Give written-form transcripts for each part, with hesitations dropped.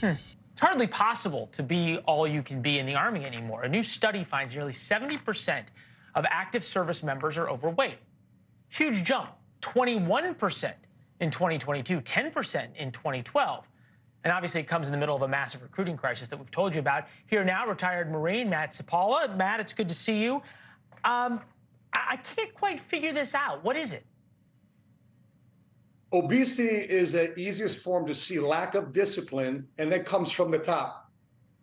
It's hardly possible to be all you can be in the Army anymore. A new study finds nearly 70% of active service members are overweight. Huge jump, 21% in 2022, 10% in 2012. And obviously it comes in the middle of a massive recruiting crisis that we've told you about. Here now, retired Marine Matt Sapala. Matt, it's good to see you. I can't quite figure this out. What is it? Obesity is the easiest form to see lack of discipline, and that comes from the top.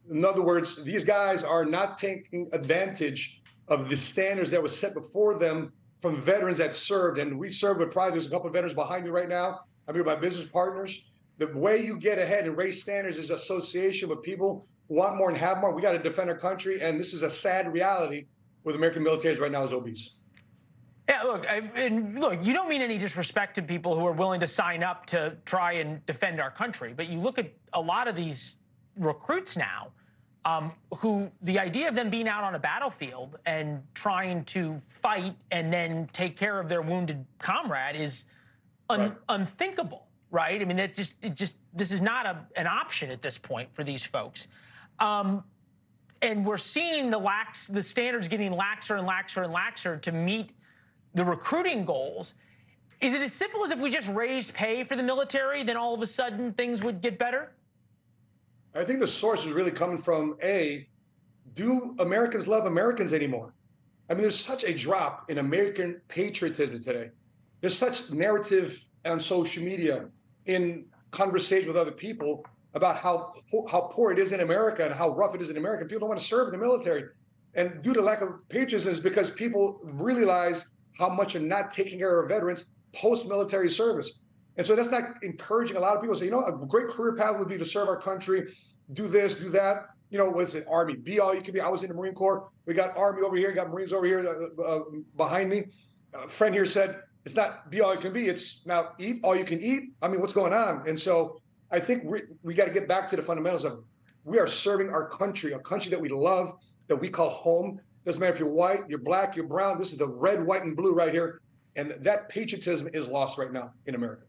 In other words, these guys are not taking advantage of the standards that was set before them from veterans that served. And we served with pride. There's a couple of veterans behind me right now. I'm here with my business partners. The way you get ahead and raise standards is association with people who want more and have more. We got to defend our country, and this is a sad reality with American military right now is obese. Yeah, look, you don't mean any disrespect to people who are willing to sign up to try and defend our country, but you look at a lot of these recruits now who the idea of them being out on a battlefield and trying to fight and then take care of their wounded comrade is unthinkable, right? I mean, this is not an option at this point for these folks. And we're seeing the standards getting laxer and laxer and laxer to meet the recruiting goals. Is it as simple as if we just raised pay for the military, then all of a sudden things would get better? I think the source is really coming from do Americans love Americans anymore? I mean, there's such a drop in American patriotism today. There's such narrative on social media, in conversation with other people about how poor it is in America and how rough it is in America. People don't want to serve in the military. And due to lack of patriotism is because people realize how much are not taking care of veterans post-military service. And so that's not encouraging a lot of people to say, a great career path would be to serve our country, do this, do that. What's it, Army, be all you can be. I was in the Marine Corps. We got Army over here, got Marines over here behind me. A friend here said, it's not be all you can be, it's now eat all you can eat. I mean, what's going on? And so I think we got to get back to the fundamentals of we are serving our country, a country that we love, that we call home. Doesn't matter if you're white, you're black, you're brown. This is the red, white, and blue right here. And that patriotism is lost right now in America.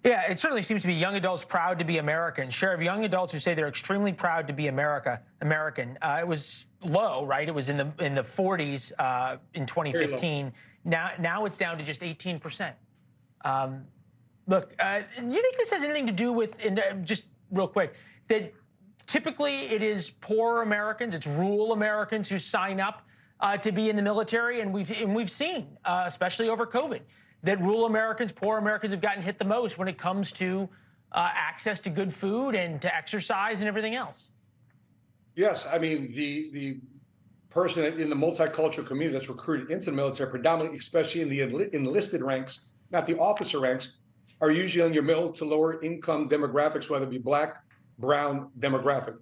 Yeah, it certainly seems to be young adults proud to be American. Share of young adults who say they're extremely proud to be American. It was low, right? It was in the 40s in 2015. Now it's down to just 18%. Look, do you think this has anything to do with, just real quick, that typically it is poor Americans, it's rural Americans who sign up to be in the military, and we've seen, especially over COVID, that rural Americans, poor Americans have gotten hit the most when it comes to access to good food and to exercise and everything else. Yes, I mean, the person in the multicultural community that's recruited into the military, predominantly, especially in the enlisted ranks, not the officer ranks, are usually in your middle to lower income demographics, whether it be black, brown demographic.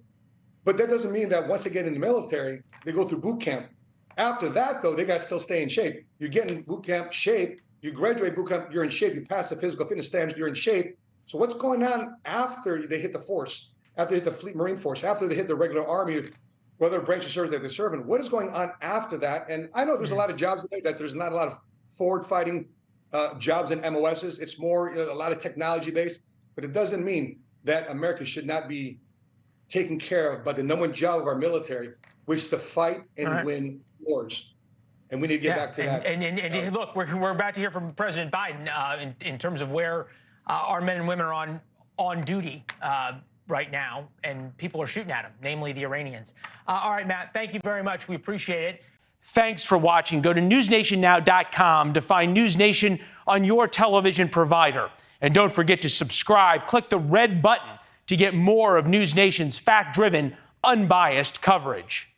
But that doesn't mean that once they get in the military, they go through boot camp. After that, though, they got to still stay in shape. You get in boot camp shape, you graduate boot camp, you're in shape, you pass the physical fitness standards, you're in shape. So what's going on after they hit the force, after they hit the Fleet Marine Force, after they hit the regular Army, whether branch of service that they're serving, what is going on after that? And I know there's a lot of jobs today that there's not a lot of forward fighting jobs in MOSs. It's more a lot of technology based, but it doesn't mean that America should not be taken care of by the number one job of our military, which is to fight and win wars. And we need to get back to that. And look, we're about to hear from President Biden in terms of where our men and women are on duty right now, and people are shooting at them, namely the Iranians. All right, Matt, thank you very much. We appreciate it. Thanks for watching. Go to newsnationnow.com to find NewsNation on your television provider. And don't forget to subscribe. Click the red button to get more of NewsNation's fact-driven, unbiased coverage.